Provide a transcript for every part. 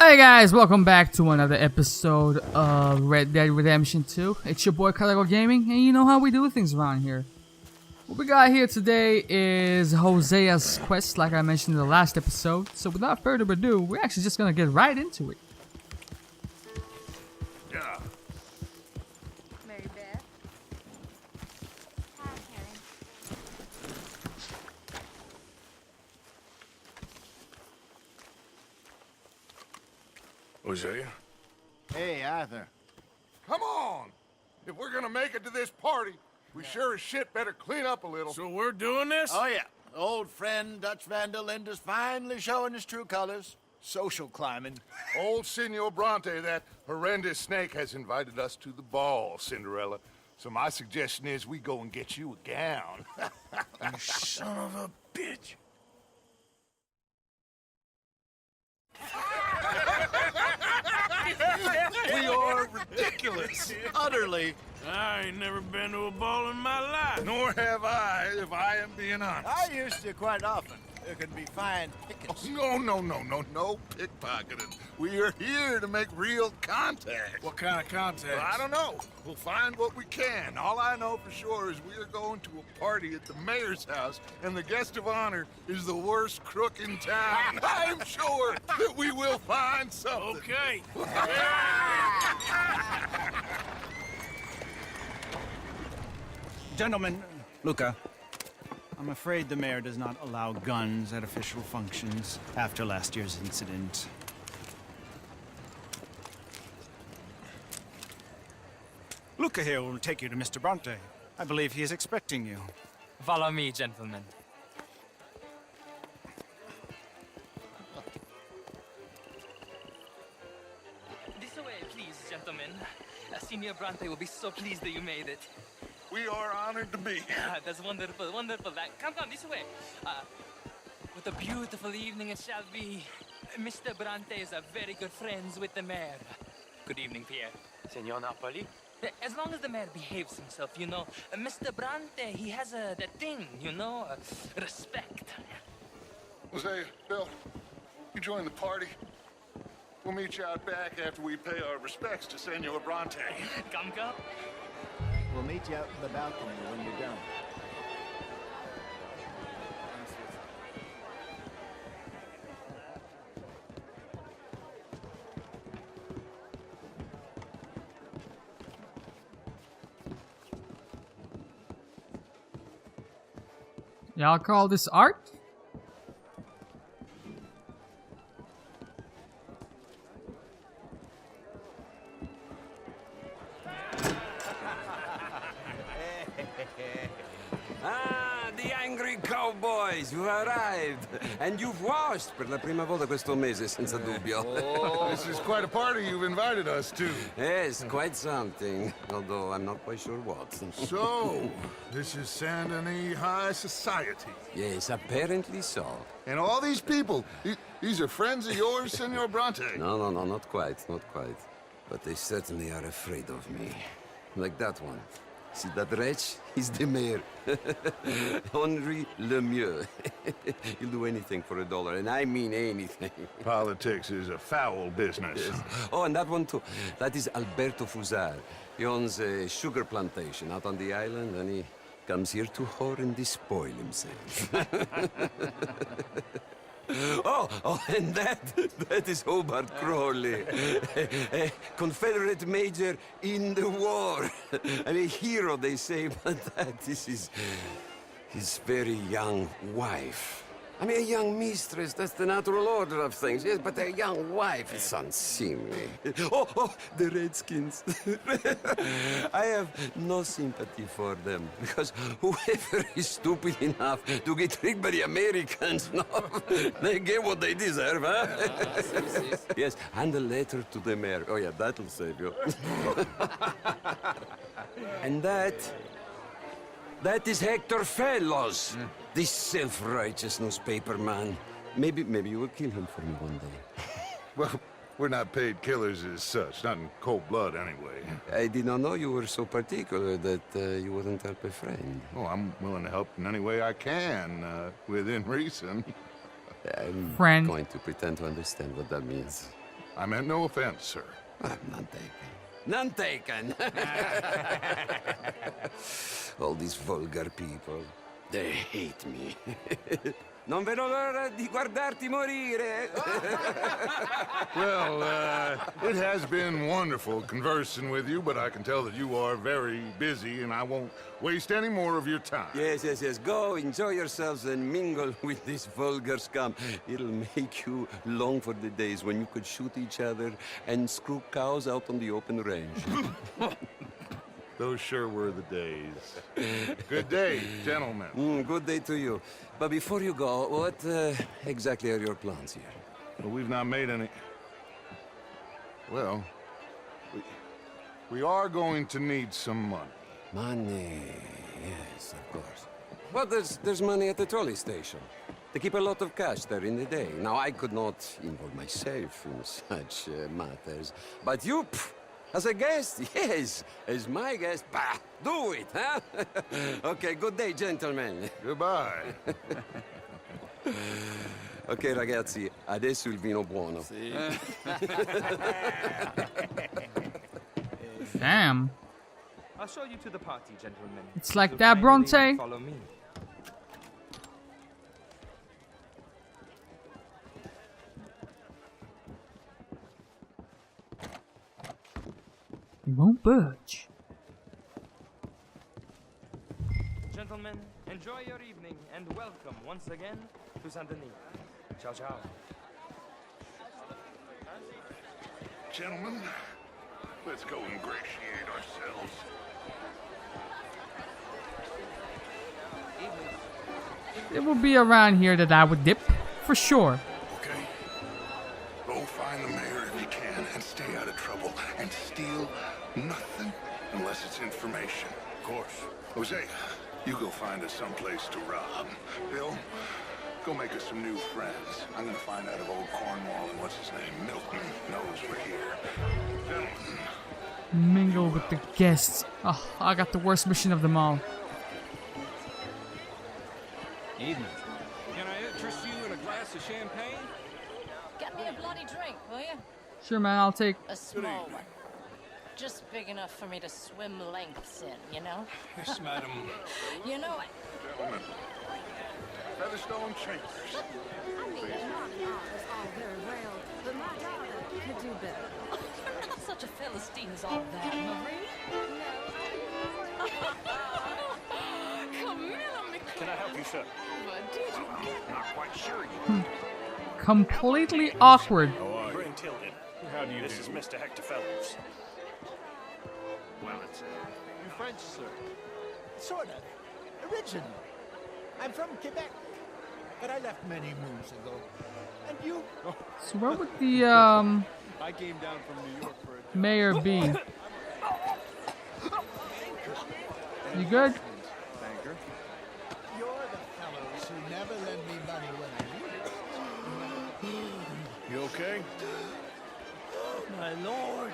Hi guys, welcome back to another episode of Red Dead Redemption 2. It's your boy Karagol Gaming, and you know how we do things around here. What we got here today is Hosea's quest, like I mentioned in the last episode. So without further ado, we're actually just gonna get right into it. Yeah. Mary Beth. Hi, Karen. Hosea? Hey, Arthur. Come on! If we're gonna make it to this party, we sure as shit better clean up a little. So we're doing this? Oh, yeah. Old friend Dutch Vandal Linde's finally showing his true colors. Social climbing. Old Senor Bronte, that horrendous snake, has invited us to the ball, Cinderella. So my suggestion is we go and get you a gown. You son of a bitch. We are ridiculous. Utterly. I ain't never been to a ball in my life. Nor have I, if I am being honest. I used to quite often. There can be fine pickets. No pickpocketing. We are here to make real contact. What kind of contact? Well, I don't know. We'll find what we can. All I know for sure is we are going to a party at the mayor's house, and the guest of honor is the worst crook in town. I'm sure that we will find something. Okay. Gentlemen, Luca, I'm afraid the mayor does not allow guns at official functions after last year's incident. Luca here will take you to Mr. Bronte. I believe he is expecting you. Follow me, gentlemen. This way, please, gentlemen. Senior Bronte will be so pleased that you made it. We are honored to be here. That's wonderful, wonderful. Come, this way. What a beautiful evening it shall be. Mr. Bronte is a very good friends with the mayor. Good evening, Pierre. Senor Napoli? As long as the mayor behaves himself, you know. Mr. Bronte, he has that thing, you know, respect. Hosea, Bill, you join the party. We'll meet you out back after we pay our respects to Senor Bronte. Come. We'll meet you out in the balcony when you're done. Y'all call this art? The angry cowboys, you arrived. And you've washed per la prima volta questo mese, senza dubbio. This is quite a party you've invited us to. Yes, quite something. Although I'm not quite sure what. So, this is Saint Denis High Society. Yes, apparently so. And all these people, these are friends of yours, Senor Bronte? No, not quite, not quite. But they certainly are afraid of me. Like that one. See that wretch? He's the mayor. Henri Lemieux. He'll do anything for $1, and I mean anything. Politics is a foul business. Yes. Oh, and that one too. That is Alberto Fusar. He owns a sugar plantation out on the island, and he comes here to whore and despoil himself. Oh, and that is Hobart Crawley, a Confederate major in the war. I mean, a hero, they say, but that is his very young wife. I mean, a young mistress, that's the natural order of things, yes, but a young wife is unseemly. Oh, the Redskins. I have no sympathy for them, because whoever is stupid enough to get tricked by the Americans, no, they get what they deserve, huh? Yes, and a letter to the mayor. Oh, yeah, that'll save you. And that is Hector Fellows, this self-righteous newspaper man. Maybe you will kill him for me one day. Well, we're not paid killers as such, not in cold blood anyway. I did not know you were so particular that you wouldn't help a friend. Oh, I'm willing to help in any way I can, within reason. I'm Friend. going to pretend to understand what that means. I meant no offense, sir. None taken. None taken. All these vulgar people, they hate me. Non vedo l'ora di guardarti morire. Well, it has been wonderful conversing with you, but I can tell that you are very busy, and I won't waste any more of your time. Yes. Go, enjoy yourselves, and mingle with this vulgar scum. It'll make you long for the days when you could shoot each other and screw cows out on the open range. Those sure were the days. Good day, gentlemen. Good day to you. But before you go, what exactly are your plans here? Well, we've not made any... Well, we are going to need some money. Money, yes, of course. Well, there's money at the trolley station. They keep a lot of cash there in the day. Now, I could not involve myself in such matters. But you, as a guest, yes, as my guest, bah, do it, huh? Okay, good day, gentlemen. Goodbye. Ok, ragazzi, adesso il vino buono. Damn. I'll show you to the party, gentlemen. It's like So that, kindly Bronte. Follow me. He won't budge. Gentlemen, enjoy your evening and welcome once again to Saint Denis. Ciao, ciao. Gentlemen, let's go ingratiate ourselves. It will be around here that I would dip, for sure. Okay? Go find the mayor if you can and stay out of trouble and steal nothing unless it's information. Of course. Jose, you go find us someplace to rob. Bill, go make us some new friends. I'm gonna find out if old Cornwall and what's his name, Milton, knows we're here. Gentlemen. Mingle with the guests. Oh, I got the worst mission of them all. Evening. Can I interest you in a glass of champagne? Get me a bloody drink, will you? Sure, man, I'll take... A small one. Just big enough for me to swim lengths in, you know? Yes, madam. You know it. Gentlemen. Featherstone Chambers. I mean, is all very well, but my daughter could do better. You're not such a Philistine as all that, Marie. No. Camilla McCann. Can I help you, sir? But did you get... Not quite sure you. Completely awkward. Bryn Tilden. How do you This is Mr. Hector Fellows. Well, it's You French, sir? Sort of. Original. I'm from Quebec, but I left many moons ago. And you? So where would the, I came down from New York for a mayor be? You good? banker. You're the fellows who never lend me money when I need it. You okay? My lord.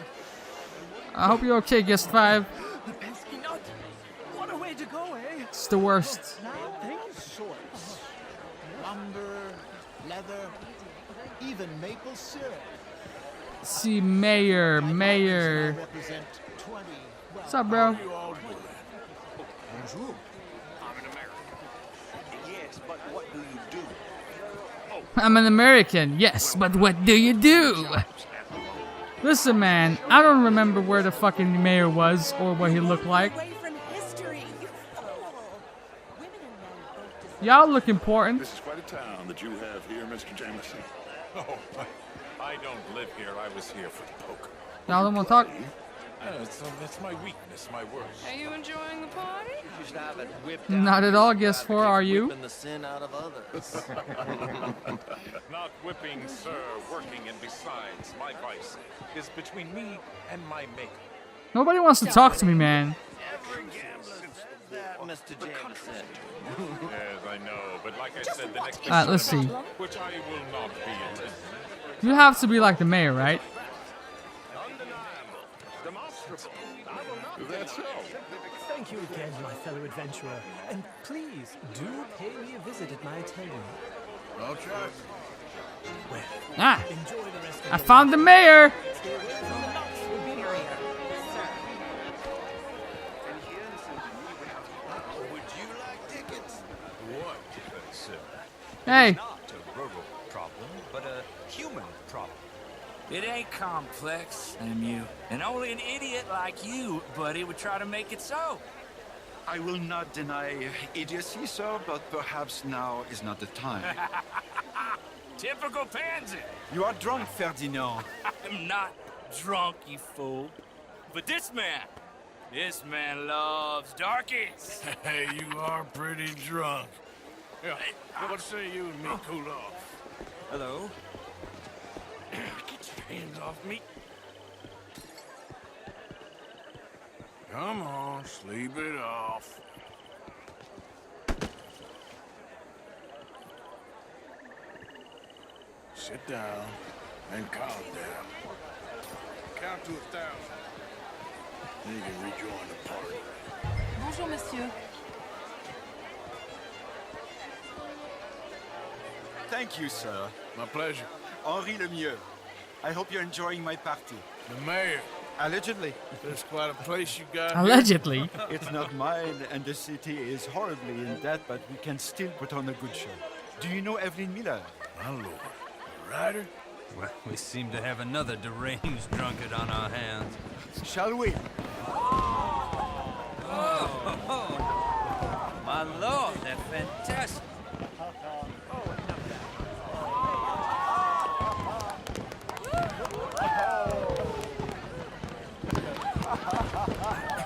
I hope you're okay, guest 5. The pesky nut. What a way to go, eh? It's the worst. All sorts. Lumber, leather, even maple syrup. See, mayor. I represent 20. What's up, bro? Bonjour. I'm an American. Yes, but what do you do? I'm an American, yes, but what do you do? Listen, man, I don't remember where the fucking mayor was or what he looked like. Y'all look important. This is quite a town that you have here, Mr. Jameson. Oh, I don't live here. I was here for the poker. Y'all don't want to talk? It's my weakness, my worst. Are you enjoying the party? You should have it whipped Not at all, guess 4, are you? the sin out of others. Not whipping, sir, working, and besides, my vice is between me and my maker. Nobody wants to talk to me, man. Every gambler says that, Mr. Jameson. Yes, I know, but like I said, the next Alright, let's see. which I will not be attending. You have to be like the mayor, right? Undeniable. Demonstrable. I will not That's so. Thank you again, my fellow adventurer. And please, do pay me a visit at my tavern. I'll try. Ah! I found the mayor! Would you like tickets? What, sir? Hey! Not a rural problem, but a human problem. It ain't complex, MU. And only an idiot like you, buddy, would try to make it so. I will not deny idiocy, sir, but perhaps now is not the time. Typical pansy. You are drunk, Ferdinand. I'm not drunk, you fool. But this man loves darkies. Hey, you are pretty drunk. Yeah, what say you and me cool off? Hello. Get your hands off me. Come on, sleep it off. Sit down and calm down. Count to 1,000. Then you can rejoin the party. Bonjour, monsieur. Thank you, sir. My pleasure. Henri Lemieux. I hope you're enjoying my party. The mayor. Allegedly. That's quite a place you got. Allegedly. It's not mine, and the city is horribly in debt, but we can still put on a good show. Do you know Evelyn Miller? My lord. A rider? Well, we seem to have another deranged drunkard on our hands. Shall we? My lord, they're fantastic.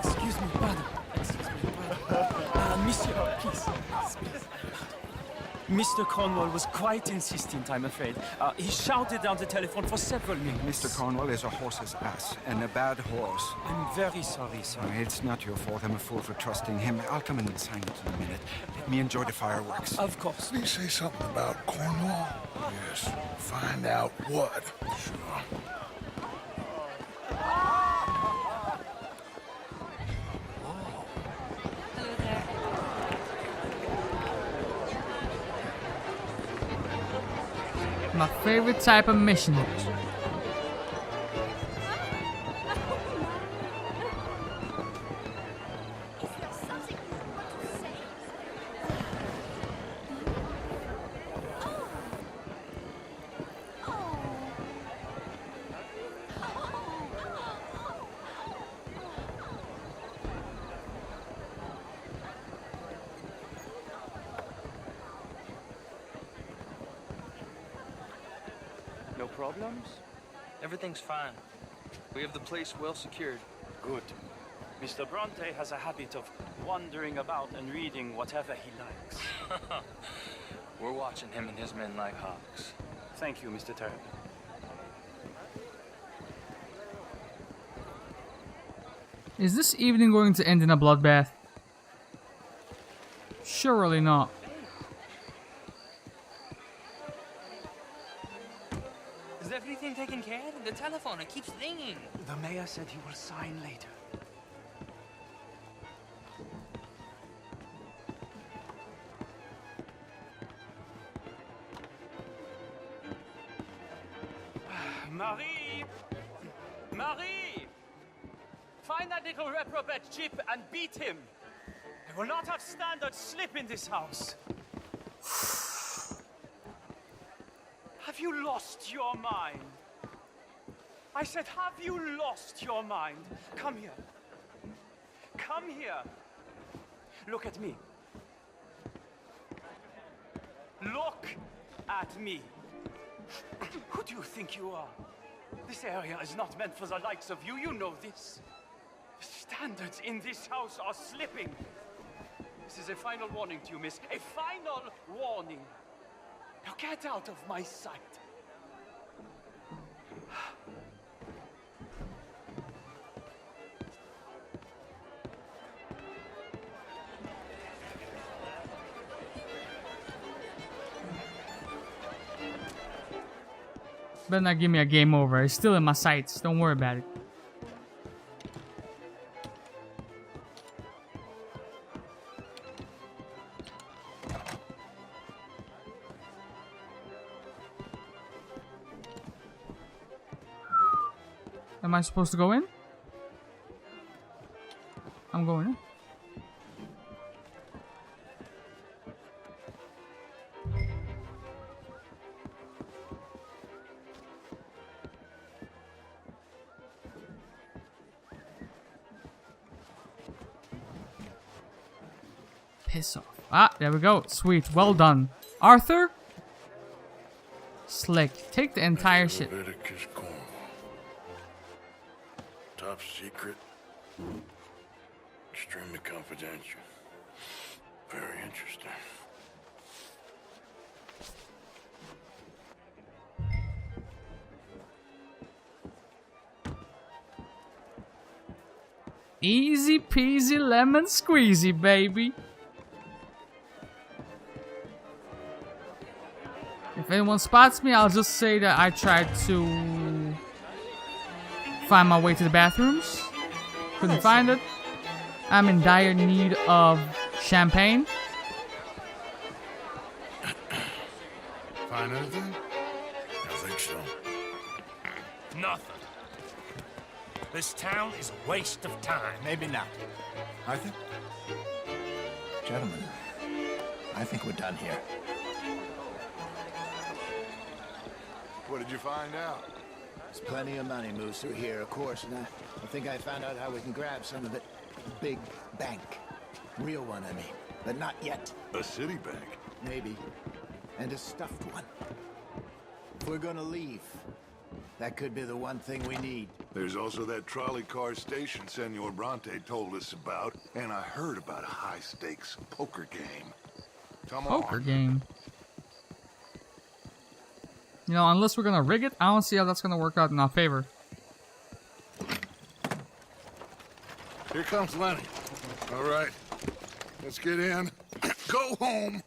Excuse me, pardon. Excuse me, pardon. Monsieur, please. Mr. Cornwall was quite insistent, I'm afraid. He shouted down the telephone for several minutes. Mr. Cornwall is a horse's ass, and a bad horse. I'm very sorry, sir. It's not your fault. I'm a fool for trusting him. I'll come in and sign it in a minute. Let me enjoy the fireworks. Of course. Did he say something about Cornwall? Yes. Find out what. Sure. Hello there. My favorite type of mission. No problems? Everything's fine. We have the place well secured. Good. Mr. Bronte has a habit of wandering about and reading whatever he likes. We're watching him and his men like hawks. Thank you, Mr. Turner. Is this evening going to end in a bloodbath? Surely not. Is everything taken care of? The telephone, it keeps ringing. The mayor said he will sign later. Marie! Marie! Find that little reprobate Chip and beat him. I will not have standard slip in this house. Have you lost your mind? I said, have you lost your mind? Come here. Come here. Look at me. Look at me. Who do you think you are? This area is not meant for the likes of you. You know this. The standards in this house are slipping. This is a final warning to you, miss. A final warning. Now get out of my sight. Better not give me a game over. It's still in my sights. Don't worry about it. Am I supposed to go in? I'm going in. Piss off. Ah, there we go. Sweet. Well done. Arthur? Slick. Take the entire shit. Leviticus Cornwall. Top secret. Extremely confidential. Very interesting. Easy peasy lemon squeezy, baby. If anyone spots me, I'll just say that I tried to find my way to the bathrooms. Couldn't find it. I'm in dire need of champagne. Find anything? I think so. Nothing. This town is a waste of time. Maybe not. Arthur? Gentlemen, I think we're done here. What did you find out? There's plenty of money moves through here, of course, and I think I found out how we can grab some of it. Big bank. Real one, I mean. But not yet. A city bank? Maybe. And a stuffed one. If we're gonna leave, that could be the one thing we need. There's also that trolley car station Senor Bronte told us about, and I heard about a high-stakes poker game. Come on. Poker game. You know, unless we're gonna rig it, I don't see how that's gonna work out in our favor. Here comes Lenny. All right, let's get in. Go home.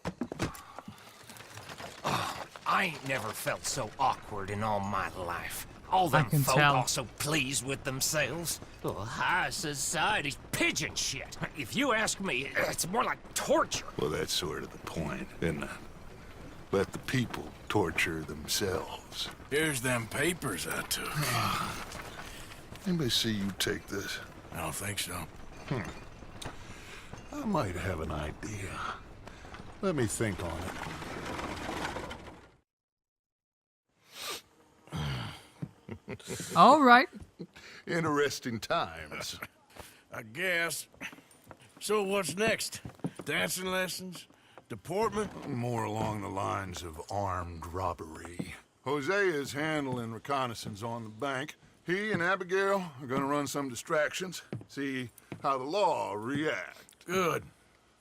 I ain't never felt so awkward in all my life. All them can folk tell. are so pleased with themselves. Oh, high society's pigeon shit. If you ask me, it's more like torture. Well, that's sort of the point, isn't it? Let the people torture themselves. Here's them papers I took. Anybody see you take this? I don't think so. I might have an idea. Let me think on it. All right. Interesting times. I guess. So what's next? Dancing lessons? Deportment? More along the lines of armed robbery. Hosea is handling reconnaissance on the bank. He and Abigail are gonna run some distractions, see how the law react. Good.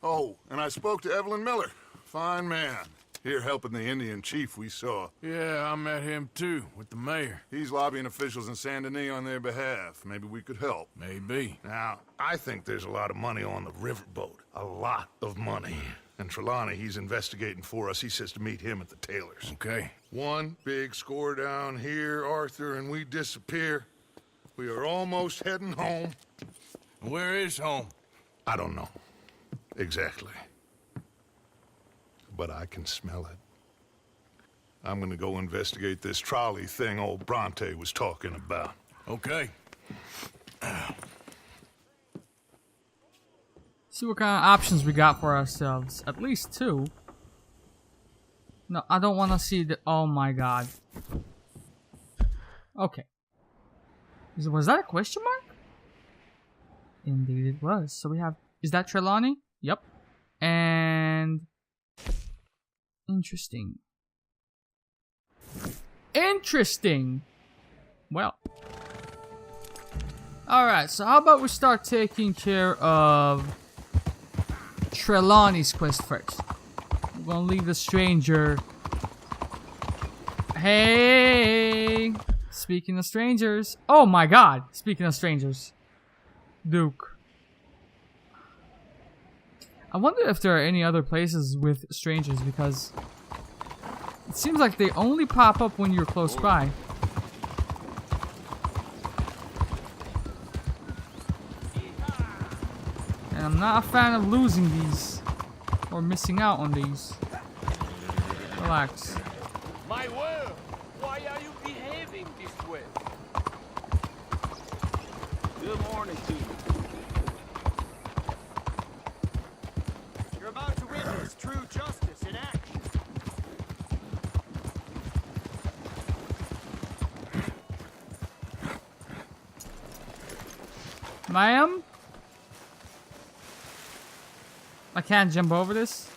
Oh, and I spoke to Evelyn Miller. Fine man. Here helping the Indian chief we saw. Yeah, I met him too, with the mayor. He's lobbying officials in Saint Denis on their behalf. Maybe we could help. Maybe. Now, I think there's a lot of money on the riverboat. A lot of money. And Trelawney, he's investigating for us. He says to meet him at the Taylor's. Okay. One big score down here, Arthur, and we disappear. We are almost heading home. Where is home? I don't know. Exactly. But I can smell it. I'm gonna go investigate this trolley thing old Bronte was talking about. Okay. See what kind of options we got for ourselves. At least two. No, I don't want to see the... Oh my god. Okay. Was that a question mark? Indeed it was. So we have... Is that Trelawney? Yep. And... Interesting. Interesting! Well. Alright, so how about we start taking care of... Trelawney's quest first. We're gonna leave the stranger. Hey! Speaking of strangers. Oh my god! Speaking of strangers. Duke. I wonder if there are any other places with strangers because it seems like they only pop up when you're close by. And I'm not a fan of losing these or missing out on these. Relax. My word, why are you behaving this way? Good morning to you. You're about to witness true justice in action. Ma'am? I can't jump over this.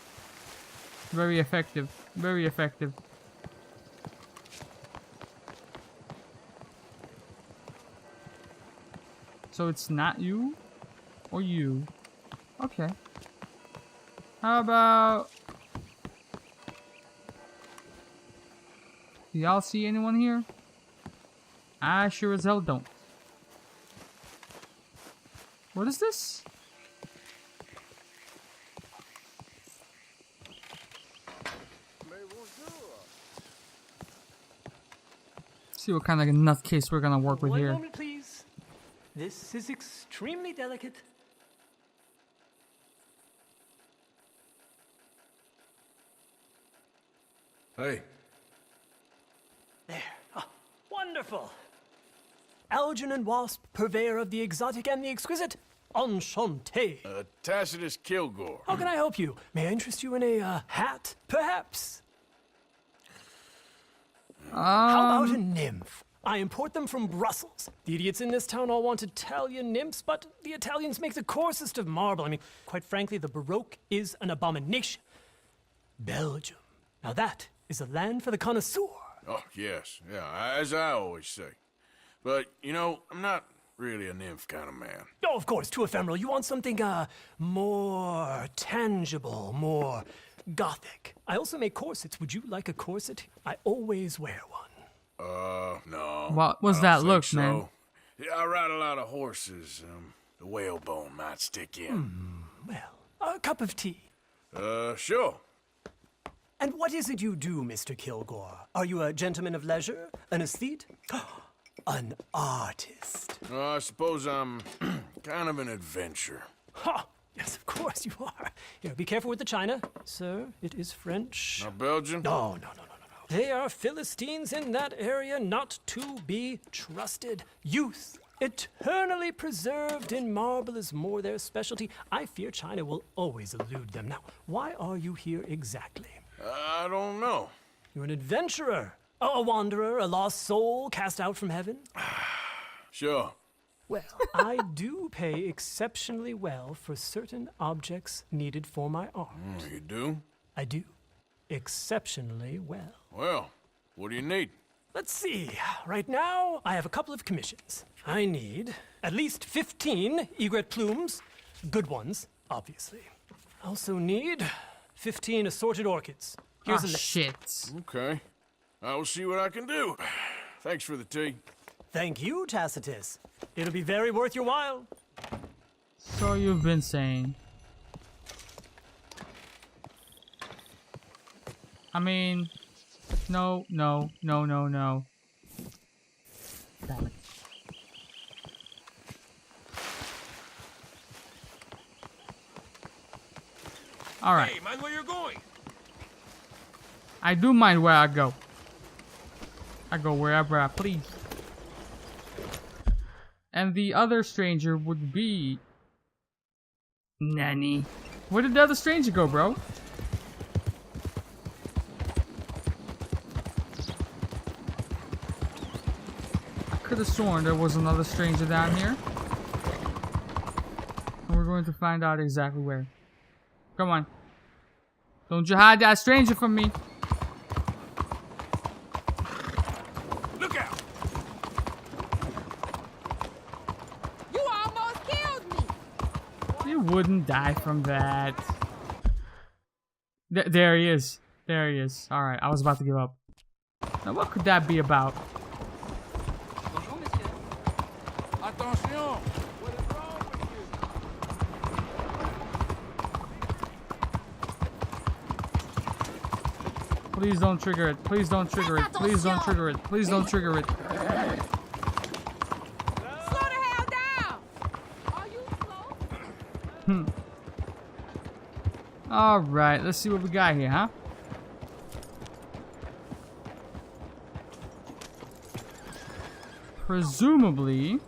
Very effective. Very effective. So it's not you? Or you? Okay. How about... Do y'all see anyone here? I sure as hell don't. What is this? See what kind of nutcase we're gonna work with One here. moment, please. This is extremely delicate. Hey. There. Ah, wonderful. Algernon Wasp, purveyor of the exotic and the exquisite. Enchanté. Tacitus Kilgore. How can I help you? May I interest you in a hat, perhaps? How about a nymph? I import them from Brussels. The idiots in this town all want Italian nymphs, but the Italians make the coarsest of marble. I mean, quite frankly, the Baroque is an abomination. Belgium. Now that is a land for the connoisseur. Oh, yes. Yeah, as I always say. But, you know, I'm not really a nymph kind of man. Oh, of course, too ephemeral. You want something, more tangible, more gothic. I also make corsets. Would you like a corset? I always wear one. No. What was I that don't look, think so. man? Yeah, I ride a lot of horses. The whalebone might stick in. Well, a cup of tea. Sure. And what is it you do, Mr. Kilgore? Are you a gentleman of leisure? An aesthete? An artist? I suppose I'm kind of an adventurer. Ha! Yes, of course you are. Here, be careful with the china. Sir, it is French. Not Belgian? No. They are Philistines in that area, not to be trusted. Youth, eternally preserved in marble, is more their specialty. I fear China will always elude them. Now, why are you here exactly? I don't know. You're an adventurer, a wanderer, a lost soul cast out from heaven? Sure. Well, I do pay exceptionally well for certain objects needed for my art. You do? I do. Exceptionally well. Well, what do you need? Let's see. Right now, I have a couple of commissions. I need at least 15 egret plumes. Good ones, obviously. I also need 15 assorted orchids. Here's a list. Shit. Okay. I will see what I can do. Thanks for the tea. Thank you, Tacitus. It'll be very worth your while. So you've been saying. I mean, no. Damn it. All right. Hey, mind where you're going. I do mind where I go. I go wherever I please. And the other stranger would be... Nanny. Where did the other stranger go, bro? I could have sworn there was another stranger down here. And we're going to find out exactly where. Come on. Don't you hide that stranger from me. Look out! You almost killed me. You wouldn't die from that. There he is. There he is. Alright, I was about to give up. Now what could that be about? Bonjour, monsieur. Attention! What is wrong with you? Please don't trigger it. Please don't trigger it. Please don't trigger it. Please don't trigger it. Slow the hell down. Are you slow? Alright, let's see what we got here, huh? Presumably...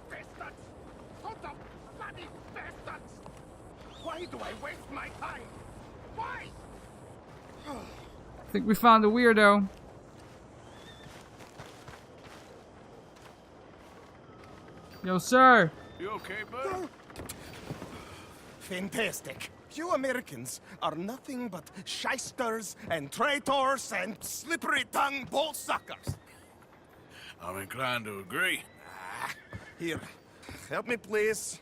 Why do I waste my time? Why? I think we found a weirdo. Yo, sir. You okay, bud? Fantastic. You Americans are nothing but shysters and traitors and slippery-tongued bull suckers. I'm inclined to agree. Here, help me, please.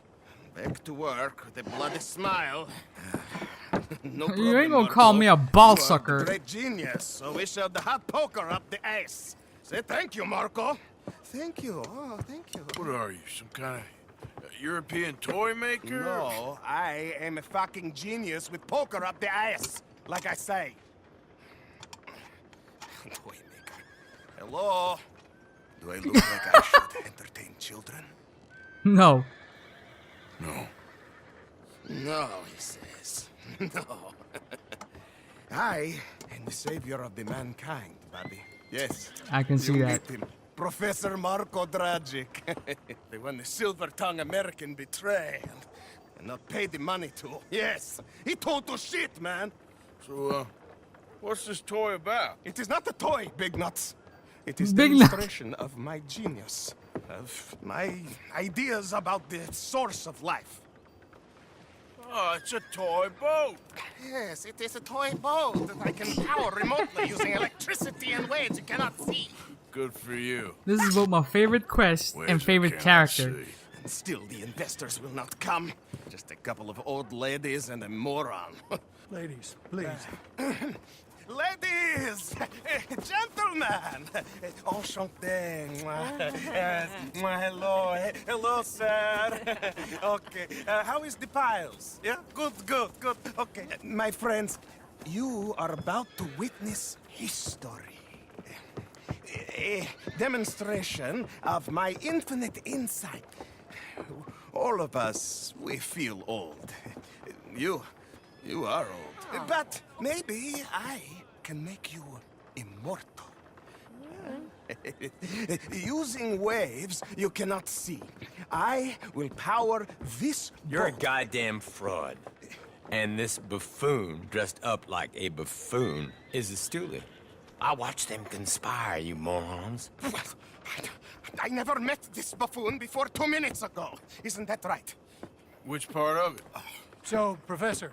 Back to work with a bloody smile. No problem, You ain't gonna Marco. call me a ball You are sucker. the great genius, so we shall the hot poker up the ass. Say thank you, Marco. Thank you. Oh, thank you. What are you, some kind of European toy maker? No, I am a fucking genius with poker up the ass, like I say. Toy maker. Hello? Do I look like I should entertain children? No. No. No, he says. No. I am the savior of the mankind, Bobby. Yes. I can see You that. meet him. Professor Marco Dragic. The one the silver-tongued American betrayed and not paid the money to. Yes. He total shit, man. So, what's this toy about? It is not a toy, Big Nuts. It is Big Nuts. demonstration of my genius, of my ideas about the source of life. Oh, it's a toy boat. Yes, it is a toy boat that I can power remotely using electricity and waves you cannot see. Good for you. This is both my favorite quest and favorite character. And still the investors will not come. Just a couple of old ladies and a moron. Ladies, please. Ladies! Gentlemen! Enchanté. Hello. Hello, sir. Okay. How is the piles? Yeah? Good. Okay. My friends, you are about to witness history. A demonstration of my infinite insight. All of us, we feel old. You are old. But maybe I can make you immortal. Using waves you cannot see, I will power this You're a boat. goddamn fraud. And this buffoon, dressed up like a buffoon, is a stoolie. I watched them conspire, you morons. I never met this buffoon before 2 minutes ago. Isn't that right? Which part of it? So, Professor,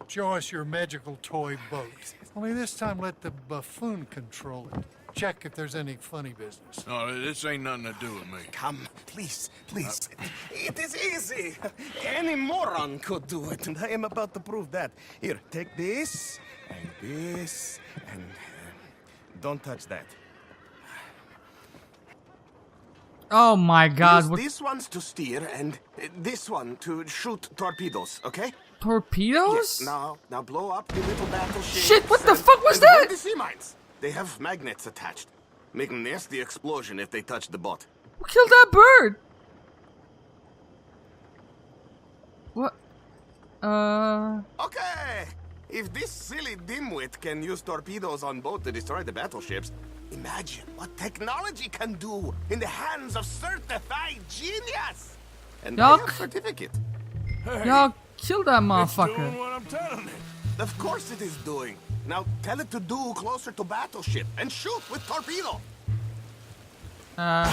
show us your magical toy boat. Only this time let the buffoon control it. Check if there's any funny business. No, this ain't nothing to do with me. Come, please. It is easy. Any moron could do it, and I am about to prove that. Here, take this, and don't touch that. Oh my god. Use What these ones to steer, and this one to shoot torpedoes, okay? torpedoes? Yes, now blow up the little battleship. Shit, what the fuck was and that? avoid the sea mines. They have magnets attached. Make a nasty explosion if they touch the boat. Who killed that bird? What? Okay. If this silly dimwit can use torpedoes on boat to destroy the battleships, imagine what technology can do in the hands of certified genius. And I have certificate. Y'all kill that motherfucker. doing what I'm telling it. Of course it is doing. Now tell it to do closer to battleship and shoot with torpedo. Fuck!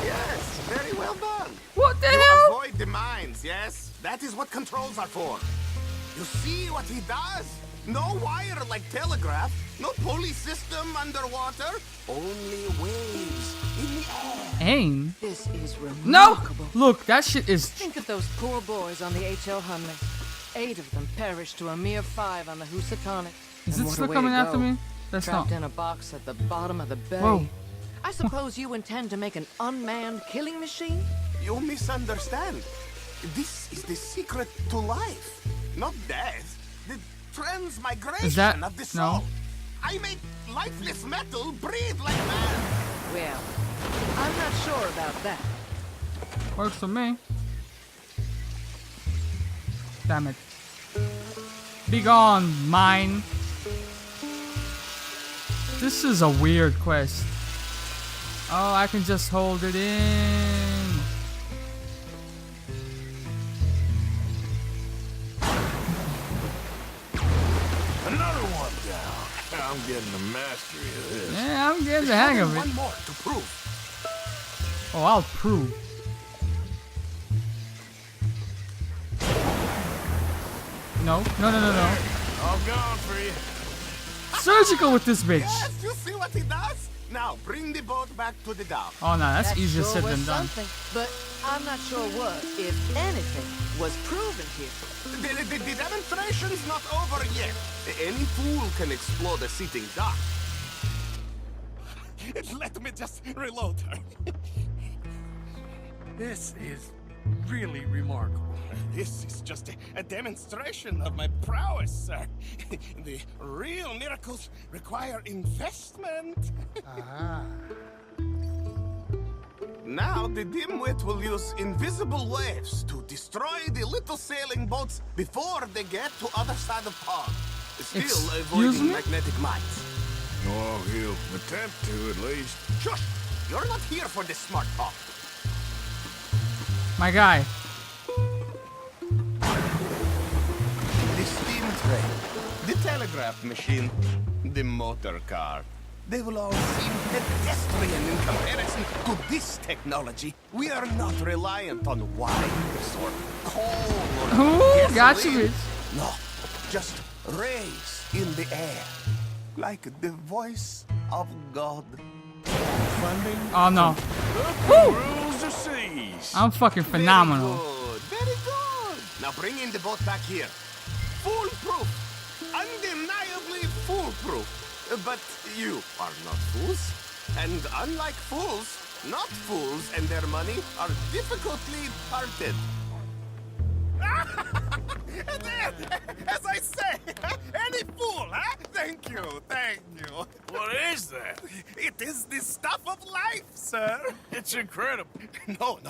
Yes, very well done. What the you hell? Avoid the mines, yes? That is what controls are for. You see what he does? No wire like telegraph, no pulley system underwater, only waves in the air. Aim? This is No! remarkable. Look, that shit is... Think of those poor boys on the HL Hunley. 8 of them perished to a mere 5 on the Housatonic. Is And it what still a way coming to after go. me? That's Trapped not. in a box at the bottom of the bay. Whoa. I suppose you intend to make an unmanned killing machine? You misunderstand. This is the secret to life, not death. The transmigration Is that... of the soul. No. I make lifeless metal breathe like man. Well, I'm not sure about that. Works for me. Damn it. Be gone, mine. This is a weird quest. Oh, I can just hold it in. I'm getting the mastery of this. Yeah, I'm getting the hang of it. One more to prove. Oh, I'll prove. No. I'm gone for you. Surgical with this bitch. Yes, you see what he does? Now, bring the boat back to the dock. Oh, no, that's easier sure said was than done. something, but I'm not sure what, if anything, was proven here. The demonstration's not over yet. Any fool can explode a sitting dock. Let me just reload her. This is really remarkable. This is just a demonstration of my prowess, sir. The real miracles require investment. Now the dimwit will use invisible waves to destroy the little sailing boats before they get to other side of pond. Still avoiding magnetic mines. Oh, he'll attempt to, at least. Shush! You're not here for this smart talk. My guy. The steam train, the telegraph machine, the motor car. They will all seem pedestrian in comparison to this technology. We are not reliant on wires or coal or gasoline. Gotcha, bitch. No, just rays in the air, like the voice of God. Funding. Oh no. Rules the seas. I'm fucking phenomenal. Very good. Now bring in the boat back here. Foolproof. Undeniably foolproof. But you are not fools. And unlike fools, not fools and their money are difficultly parted. There, as I say, any fool, huh? Thank you. What is that? It is the stuff of life, sir. It's incredible. No.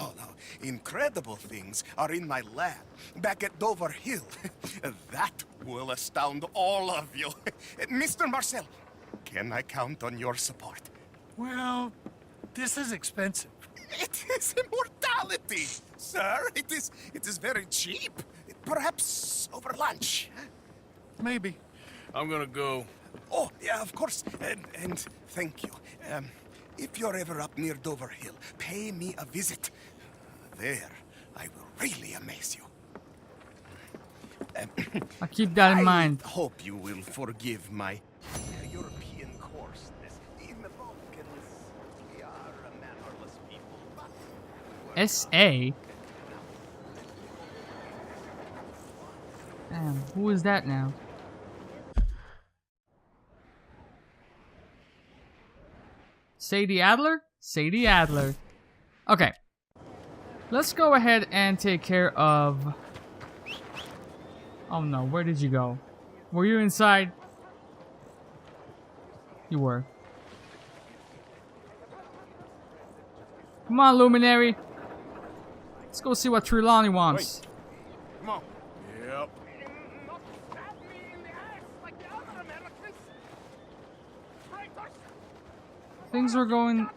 Incredible things are in my lab, back at Dover Hill. That will astound all of you. Mr. Marcel, can I count on your support? Well, this is expensive. It is immortality, sir. It is very cheap. Perhaps over lunch. Maybe. I'm gonna go. Oh, yeah, of course. And thank you. If you're ever up near Dover Hill, pay me a visit. There, I will really amaze you. I'll keep that in mind. I hope you will forgive my European coarseness. In the Balkans, we are a mannerless people. S.A.? Damn, who is that now? Sadie Adler? Sadie Adler. Okay. Let's go ahead and take care of... Oh no, where did you go? Were you inside? You were. Come on, Luminary. Let's go see what Trelawney wants. Wait. Come on. Yep. Things are going...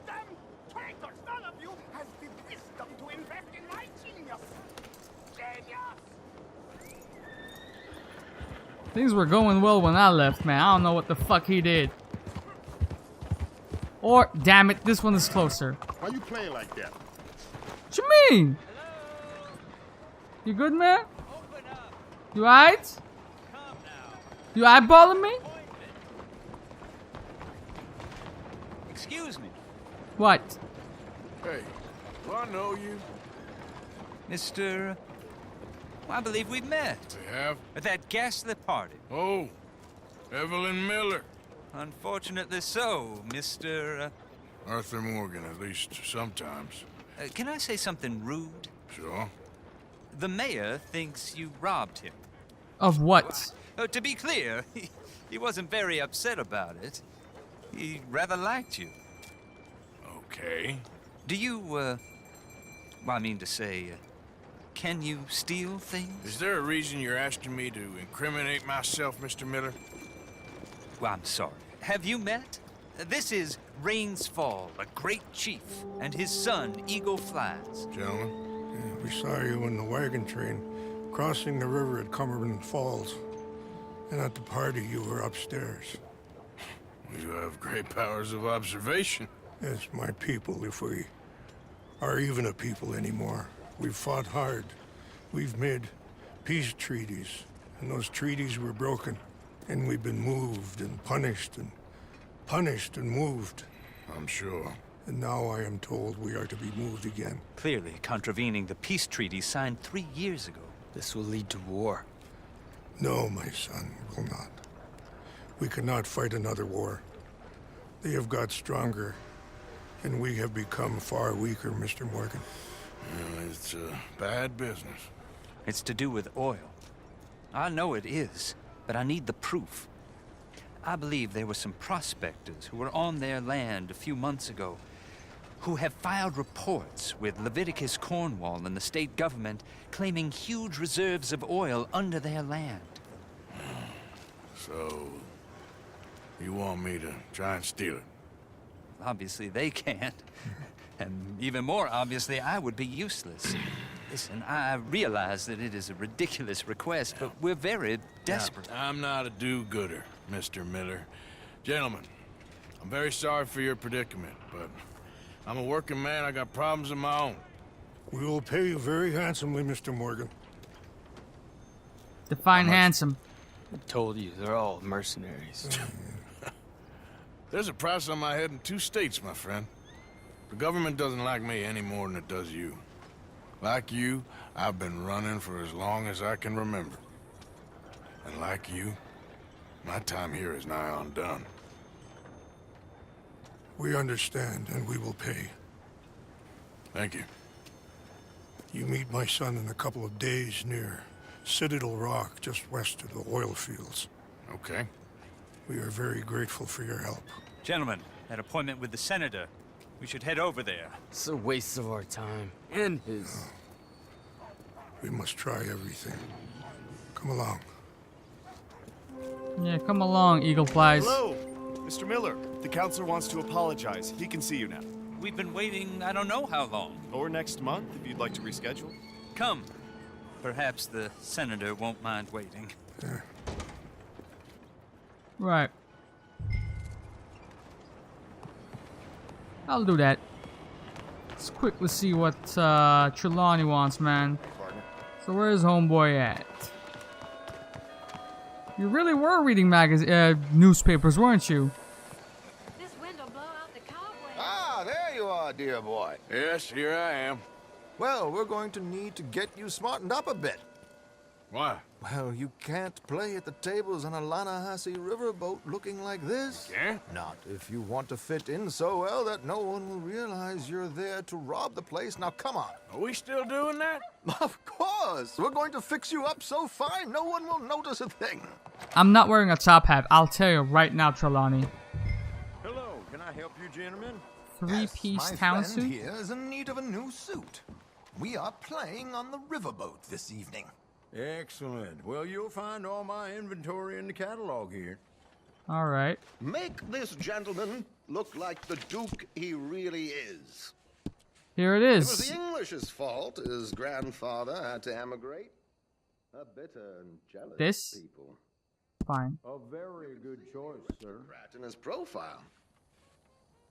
Things were going well when I left, man. I don't know what the fuck he did. Or, damn it, this one is closer. Why you playing like that? What you mean? You good, man? You alright? You eyeballing me? Excuse me. What? Hey, do I know you? Mr. I believe we've met. We have? At that ghastly party. Oh, Evelyn Miller. Unfortunately so, Mr. Arthur Morgan, at least sometimes. Can I say something rude? Sure. The mayor thinks you robbed him. Of what? To be clear, he wasn't very upset about it. He rather liked you. Okay. Do you, well, I mean to say, can you steal things? Is there a reason you're asking me to incriminate myself, Mr. Miller? Well, I'm sorry. Have you met? This is Rains Fall, a great chief, and his son, Eagle Flies. Gentlemen? Yeah, we saw you in the wagon train, crossing the river at Cumberland Falls. And at the party, you were upstairs. You have great powers of observation. Yes, my people, if we are even a people anymore. We've fought hard. We've made peace treaties, and those treaties were broken. And we've been moved and punished and moved. I'm sure. And now I am told we are to be moved again. Clearly contravening the peace treaty signed 3 years ago. This will lead to war. No, my son, it will not. We cannot fight another war. They have got stronger, and we have become far weaker, Mr. Morgan. Well, it's bad business. It's to do with oil. I know it is, but I need the proof. I believe there were some prospectors who were on their land a few months ago who have filed reports with Leviticus Cornwall and the state government claiming huge reserves of oil under their land. So, you want me to try and steal it? Obviously they can't. And even more obviously, I would be useless. Listen, I realize that it is a ridiculous request, but we're very desperate. Now, I'm not a do-gooder, Mr. Miller. Gentlemen, I'm very sorry for your predicament, but I'm a working man. I got problems of my own. We will pay you very handsomely, Mr. Morgan. Define handsome. I told you, they're all mercenaries. There's a price on my head in 2 states, my friend. The government doesn't like me any more than it does you. Like you, I've been running for as long as I can remember. And like you, my time here is nigh on done. We understand, and we will pay. Thank you. You meet my son in a couple of days near Citadel Rock, just west of the oil fields. Okay. We are very grateful for your help. Gentlemen, that appointment with the senator. We should head over there. It's a waste of our time. And his. We must try everything. Come along. Yeah, come along, Eagle Flies. Hello, Mr. Miller. The counselor wants to apologize. He can see you now. We've been waiting I don't know how long. Or next month, if you'd like to reschedule. Come. Perhaps the senator won't mind waiting. Yeah. Right. I'll do that. Let's quickly see what Trelawney wants, man. So where's homeboy at? You really were reading newspapers, weren't you? This wind'll blow out the cobwebs. Ah, there you are, dear boy. Yes, here I am. Well, we're going to need to get you smartened up a bit. Why? Well, you can't play at the tables on a Lannahechee riverboat looking like this. Yeah? Not if you want to fit in so well that no one will realize you're there to rob the place. Now, come on. Are we still doing that? Of course. We're going to fix you up so fine, no one will notice a thing. I'm not wearing a top hat. I'll tell you right now, Trelawney. Hello, can I help you, gentlemen? Three-piece My town friend suit? here is in need of a new suit. We are playing on the riverboat this evening. Excellent. Well, you'll find all my inventory in the catalog here. Alright. Make this gentleman look like the Duke he really is. Here it It is. was the English's fault his grandfather had to emigrate. A bitter and jealous This? people. Fine. A very good choice, sir. Rat in his profile.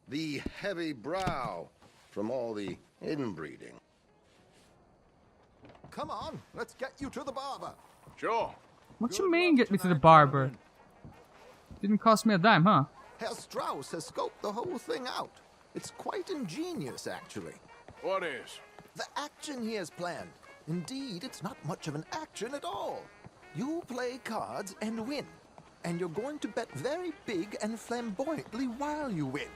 The heavy brow from all the inbreeding. Come on, let's get you to the barber. Sure. What you mean, get me to the barber? Didn't cost me a dime, huh? Herr Strauss has scoped the whole thing out. It's quite ingenious, actually. What is? The action he has planned. Indeed, it's not much of an action at all. You play cards and win. And you're going to bet very big and flamboyantly while you win.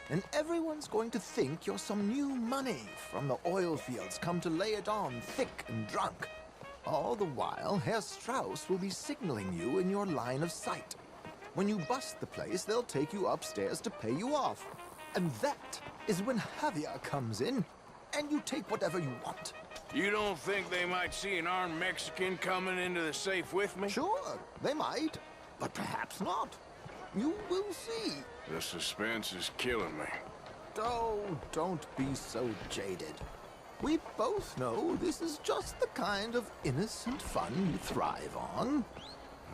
And everyone's going to think you're some new money from the oil fields come to lay it on thick and drunk. All the while, Herr Strauss will be signaling you in your line of sight. When you bust the place, they'll take you upstairs to pay you off. And that is when Javier comes in, and you take whatever you want. You don't think they might see an armed Mexican coming into the safe with me? Sure, they might, but perhaps not. You will see. The suspense is killing me. Oh, don't be so jaded. We both know this is just the kind of innocent fun you thrive on.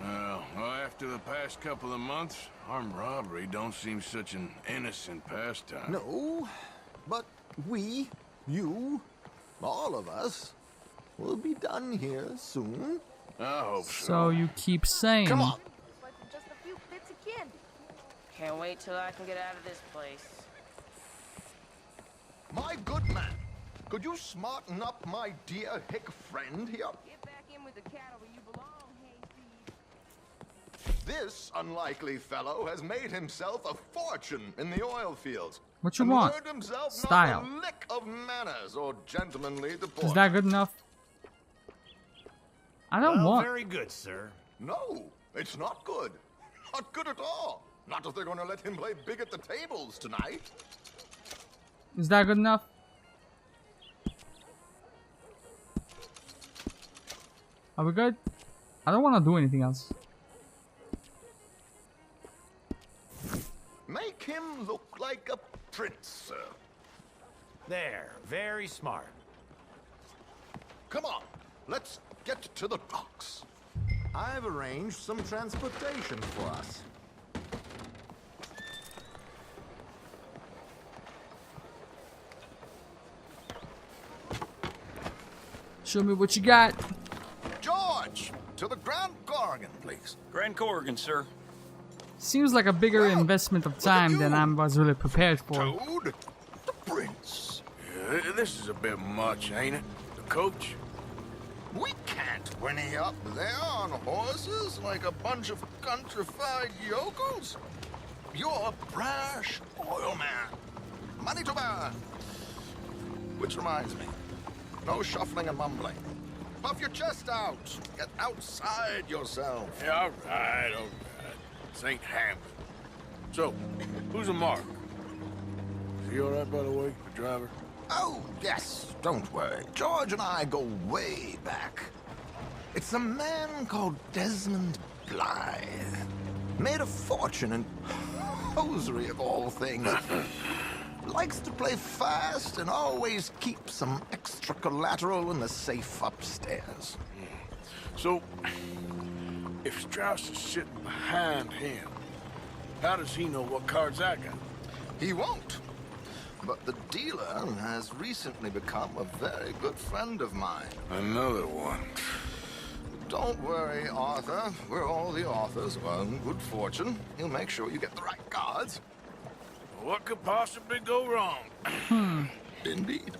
Well, after the past couple of months, armed robbery don't seem such an innocent pastime. No, but we, you, all of us, will be done here soon. I hope so. So you keep saying. Come on. Just a few bits of candy. Can't wait till I can get out of this place. My good man, could you smarten up my dear hick friend here? Get back in with the cattle where you belong, Hayseed. This unlikely fellow has made himself a fortune in the oil fields. What you and want? learned himself Style. not a lick of manners or gentlemanly deportment. Is that good enough? I don't want. Very good, sir. No, it's not good. Not good at all. Not if they're going to let him play big at the tables tonight. Is that good enough? Are we good? I don't want to do anything else. Make him look like a prince, sir. There, very smart. Come on, let's get to the docks. I've arranged some transportation for us. Show me what you got. George, to the Grand Corrigan, please. Grand Corrigan, sir. Seems like a bigger investment of time than I was really prepared for. Toad, the prince. Yeah, this is a bit much, ain't it? The coach? We can't whinny up there on horses like a bunch of countrified yokels. You're a brash oil man. Money to burn. Which reminds me, no shuffling and mumbling. Puff your chest out. Get outside yourself. Yeah, all right. St. Ham. So, who's a Mark? Is he all right, by the way, the driver? Oh, yes, don't worry. George and I go way back. It's a man called Desmond Blythe. Made a fortune in hosiery of all things. Likes to play fast and always keeps some extra collateral in the safe upstairs. So, if Strauss is sitting behind him, how does he know what cards I got? He won't. But the dealer has recently become a very good friend of mine. Another one. Don't worry, Arthur. We're all the authors of our own good fortune. He'll make sure you get the right cards. What could possibly go wrong? Indeed.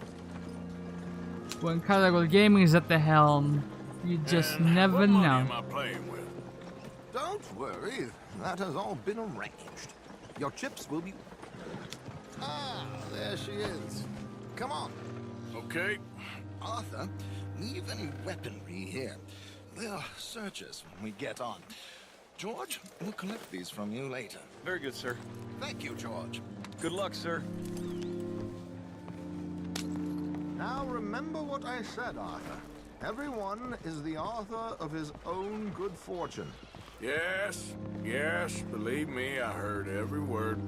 When Karagol Gaming is at the helm, you just never what money know. am I playing with? Don't worry. That has all been arranged. Your chips will be... Ah, there she is. Come on. Okay. Arthur, leave any weaponry here. They'll search us when we get on. George, we'll collect these from you later. Very good, sir. Thank you, George. Good luck, sir. Now remember what I said, Arthur. Everyone is the author of his own good fortune. Yes, believe me, I heard every word.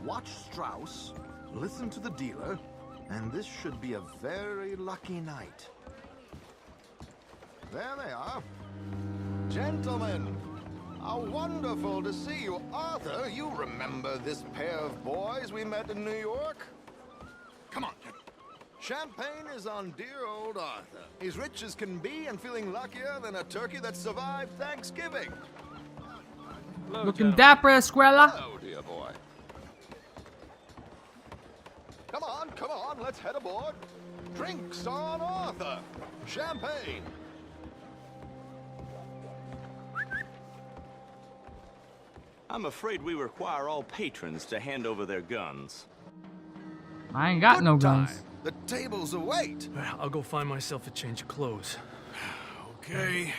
Watch Strauss, listen to the dealer, and this should be a very lucky night. There they are. Gentlemen, how wonderful to see you. Arthur, you remember this pair of boys we met in New York? Come on. Champagne is on dear old Arthur. He's rich as can be and feeling luckier than a turkey that survived Thanksgiving. Hello, Looking gentlemen. dapper, Escuela. Hello, dear boy. Come on, let's head aboard. Drinks on Arthur. Champagne. I'm afraid we require all patrons to hand over their guns. I ain't got no guns. The tables await. I'll go find myself a change of clothes. Okay.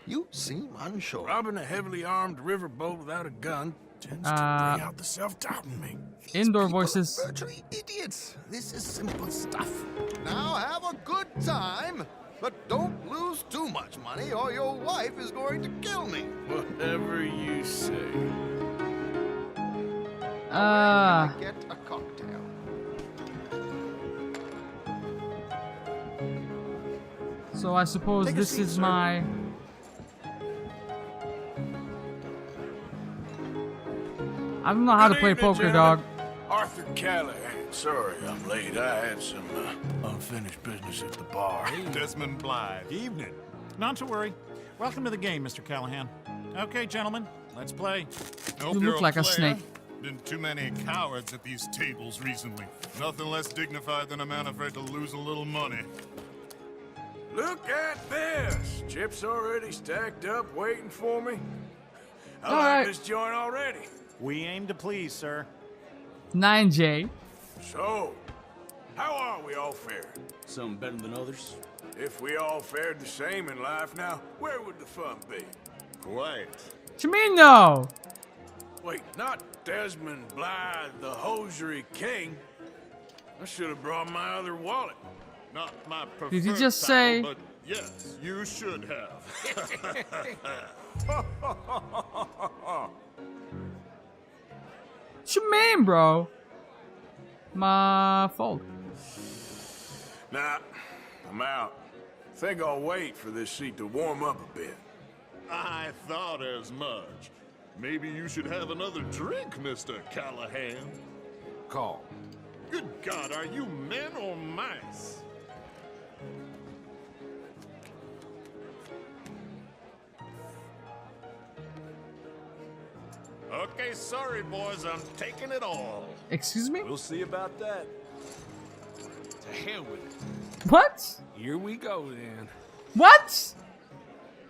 You seem unsure. Robbing a heavily armed riverboat without a gun tends to bring out the self-doubt in me. Indoor voices. Virtually idiots. This is simple stuff. Now have a good time, but don't lose too much money or your wife is going to kill me. Whatever you say. Get a cocktail. So I suppose Take a this seat, is sir. my... I don't know how to Good play evening, poker, gentlemen. dog. Arthur Callahan. Sorry I'm late. I had some unfinished business at the bar. Desmond Blythe. Evening. Not to worry. Welcome to the game, Mr. Callahan. Okay, gentlemen, let's play. You look like a snake. Been too many cowards at these tables recently. Nothing less dignified than a man afraid to lose a little money. Look at this. Chips already stacked up waiting for me. I All like right. this joint already. We aim to please, sir. 9J. So, how are we all faring? Some better than others. If we all fared the same in life now, where would the fun be? Quite. What you mean, no? Wait, not Desmond Blythe, the hosiery king. I should have brought my other wallet. Not my preferred Did you just title, say- but yes, you should have. What you mean, bro? My fault. Nah, I'm out. Think I'll wait for this seat to warm up a bit. I thought as much. Maybe you should have another drink, Mr. Callahan. Call. Good God, are you men or mice? Okay, sorry, boys, I'm taking it all. Excuse me? We'll see about that. To hell with it. What? Here we go then. What?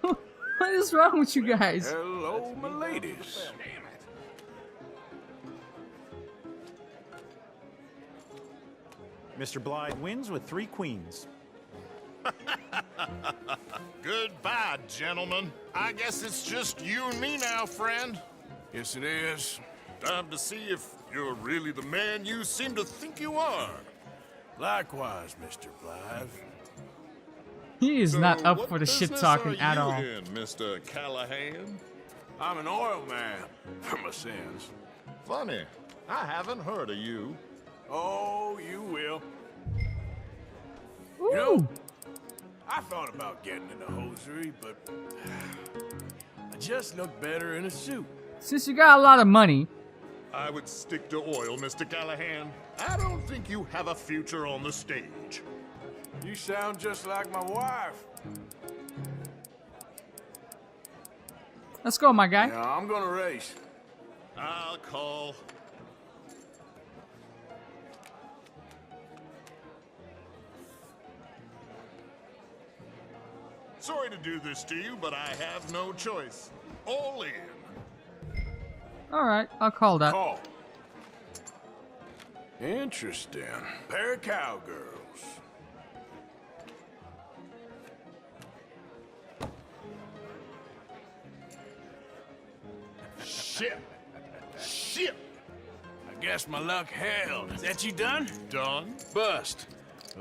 What is wrong with you guys? Hello, my ladies. Mr. Blythe wins with 3 queens. Goodbye, gentlemen. I guess it's just you and me now, friend. Yes, it is. Time to see if you're really the man you seem to think you are. Likewise, Mr. Blythe. He is not up what for the shit business talking are at you all. in, Mr. Callahan? I'm an oil man, for my sins. Funny, I haven't heard of you. Oh, you will. Ooh. You know, I thought about getting into hosiery, but I just look better in a suit. Since you got a lot of money, I would stick to oil, Mr. Callahan. I don't think you have a future on the stage. You sound just like my wife. let's go, my guy. Yeah, I'm gonna race. I'll call. Sorry to do this to you, but I have no choice. All in. Alright, I'll call that. Call. Interesting. Pair of cowgirls. Shit. Shit. I guess my luck held. Is that you done? Done? Bust.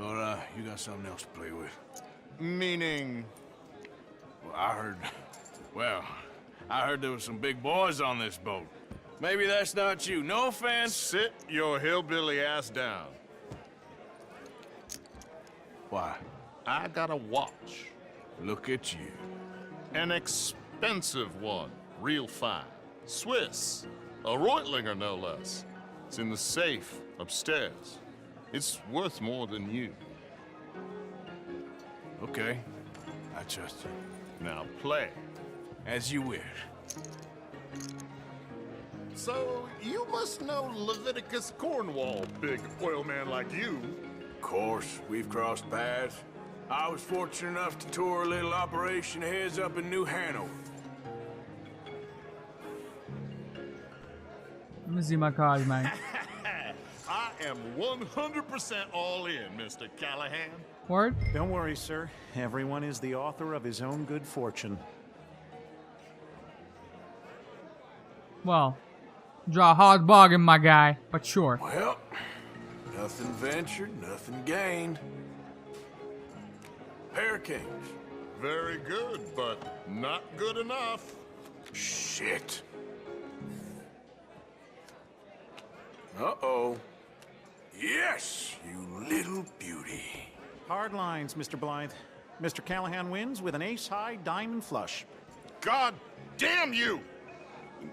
Or, you got something else to play with? Meaning? Well, I heard there was some big boys on this boat. Maybe that's not you. No offense. Sit your hillbilly ass down. Why? I got a watch. Look at you. An expensive one. Real fine. Swiss. A Reutlinger, no less. It's in the safe upstairs. It's worth more than you. Okay. I trust you. Now play. As you wish. So, you must know Leviticus Cornwall, big oil man like you. Of course, we've crossed paths. I was fortunate enough to tour a little operation of his up in New Hanover. Let me see my card, man. I am 100% all in, Mr. Callahan. Word? Don't worry, sir. Everyone is the author of his own good fortune. Well, draw a hard bargain, my guy, but sure. Well, nothing ventured, nothing gained. Pair of kings. Very good, but not good enough. Shit. Uh-oh. Yes, you little beauty. Hard lines, Mr. Blythe. Mr. Callahan wins with an ace-high diamond flush. God damn you!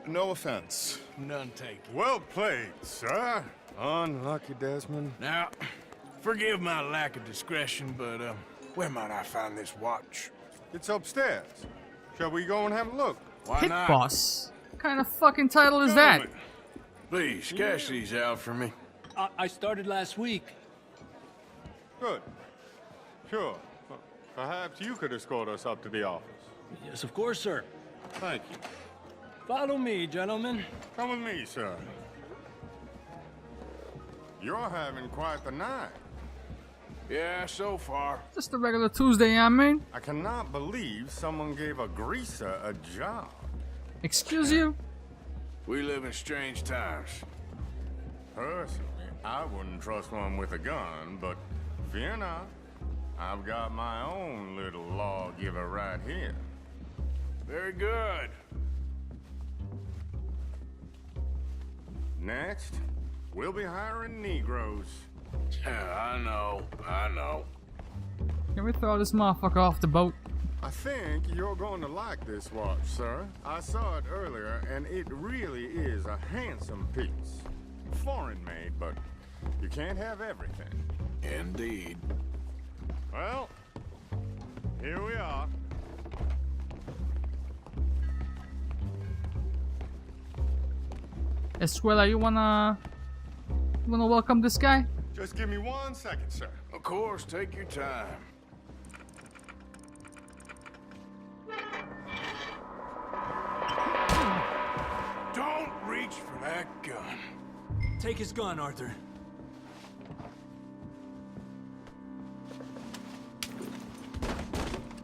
No offense. None taken. Well played, sir. Unlucky, Desmond. Now, forgive my lack of discretion, but where might I find this watch? It's upstairs. Shall we go and have a look? Why Pit not? Boss. What kind of fucking title is that? Gentlemen, please, cash these out for me. I started last week. Good. Sure. Perhaps you could escort us up to the office. Yes, of course, sir. Thank you. Follow me, gentlemen. Come with me, sir. You're having quite the night. Yeah, so far. Just a regular Tuesday, I mean. I cannot believe someone gave a greaser a job. Excuse you? We live in strange times. Personally, I wouldn't trust one with a gun, but fear not. I've got my own little lawgiver right here. Very good. Next, we'll be hiring Negroes. Yeah, I know. Can we throw this motherfucker off the boat? I think you're going to like this watch, sir. I saw it earlier, and it really is a handsome piece. Foreign made, but you can't have everything. Indeed. Well, here we are. Escuela, you wanna welcome this guy? Just give me 1 second, sir. Of course, take your time. Don't reach for that gun. Take his gun, Arthur.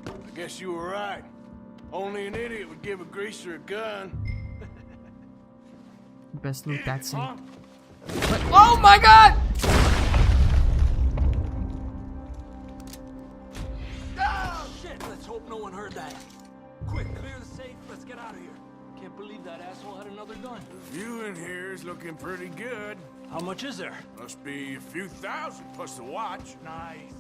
I guess you were right. Only an idiot would give a greaser a gun. Best loot that scene. But, oh my god! Oh, shit! Let's hope no one heard that. Quick, clear the safe. Let's get out of here. Can't believe that asshole had another gun. The view in here is looking pretty good. How much is there? Must be a few thousand plus the watch. Nice.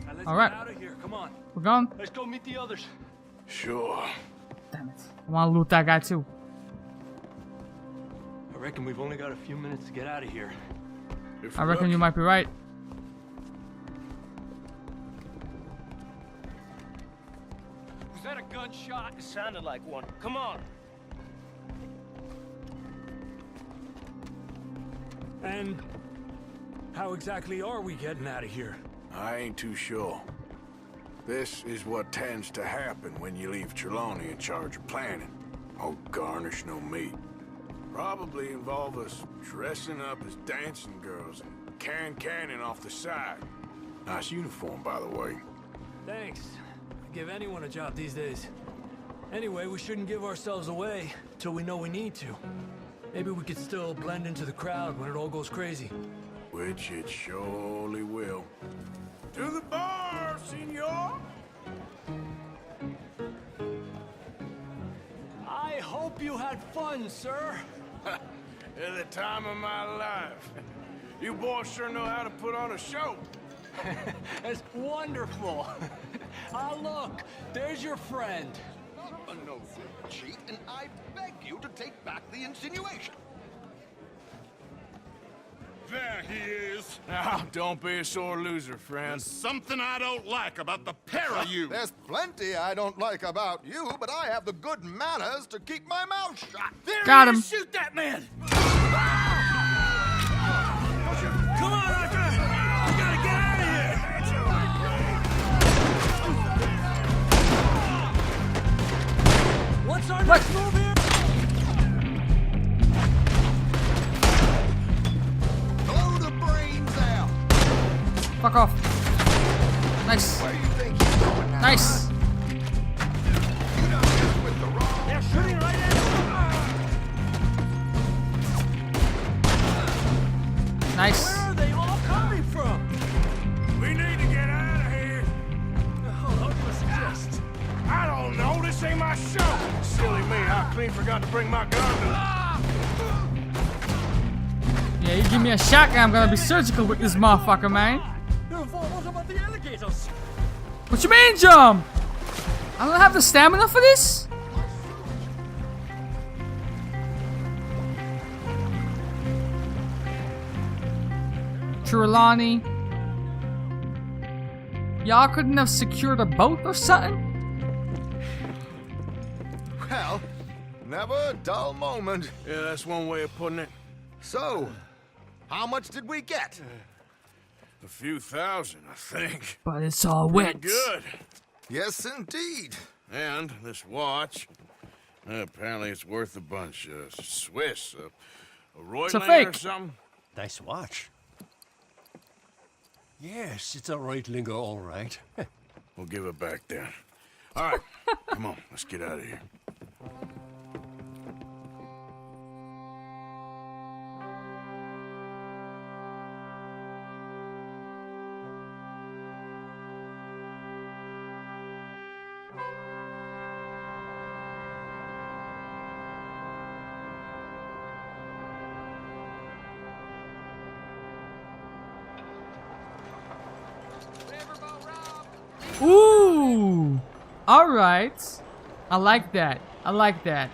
Now let's All right. get out of here. Come on. We're gone. Let's go meet the others. Sure. Damn it. I wanna loot that guy too. I reckon we've only got a few minutes to get out of here. I reckon you might be right. Was that a gunshot? It sounded like one. Come on. And how exactly are we getting out of here? I ain't too sure. This is what tends to happen when you leave Trelawney in charge of planning. Oh, garnish no meat. Probably involve us dressing up as dancing girls and canning off the side. Nice uniform, by the way. Thanks. I give anyone a job these days. Anyway, we shouldn't give ourselves away till we know we need to. Maybe we could still blend into the crowd when it all goes crazy. Which it surely will. To the bar, senor! I hope you had fun, sir. At the time of my life. You boys sure know how to put on a show. That's wonderful. Ah, look, there's your friend. A no-good cheat, and I beg you to take back the insinuation. There he is. Now, don't be a sore loser, friend. There's something I don't like about the pair of you. There's plenty I don't like about you, but I have the good manners to keep my mouth shut. There Got he him. is. Shoot that man! Come on, Arthur! We gotta get out of here! What's our next move here? Blow the brains out. Fuck off. Nice. Where do you think he's going now? Nice. You done just with the wrong. They're shooting right at us! Nice. Where are they all coming from? We need to get out of here. What do you suggest? I don't know. This ain't my show. Silly me. I clean forgot to bring my gun. Yeah, you give me a shotgun, I'm gonna be surgical with this motherfucker, man. What about the alligators? What you mean, jump? I don't have the stamina for this? Trelawney. Y'all couldn't have secured a boat or something? Well, never a dull moment. Yeah, that's one way of putting it. So, how much did we get? A few thousand, I think. But it's all Pretty wet. good. Yes, indeed. And this watch, apparently it's worth a bunch. Swiss, a It's a Reutlinger fake. or something. Nice watch. Yes, it's a Reutlinger, all right. We'll give it back then. All right, come on, let's get out of here. Ooh! Alright. I like that. I like that.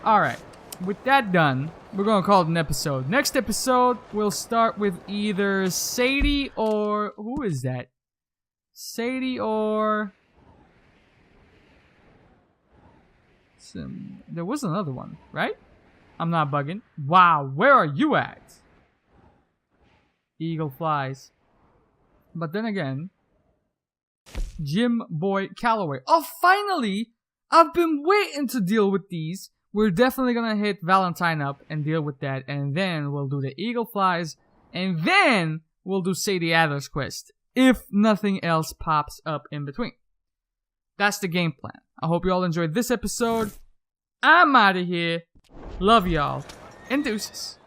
Alright. With that done, we're gonna call it an episode. Next episode, we'll start with either Sadie or... Who is that? Sadie or... There was another one, right? I'm not bugging. Wow, where are you at? Eagle flies. But then again... Jim Boy Calloway. Oh, finally! I've been waiting to deal with these. We're definitely gonna hit Valentine up and deal with that. And then we'll do the Eagle Flies. And then we'll do Sadie Adler's quest. If nothing else pops up in between. That's the game plan. I hope you all enjoyed this episode. I'm out of here. Love y'all. And deuces.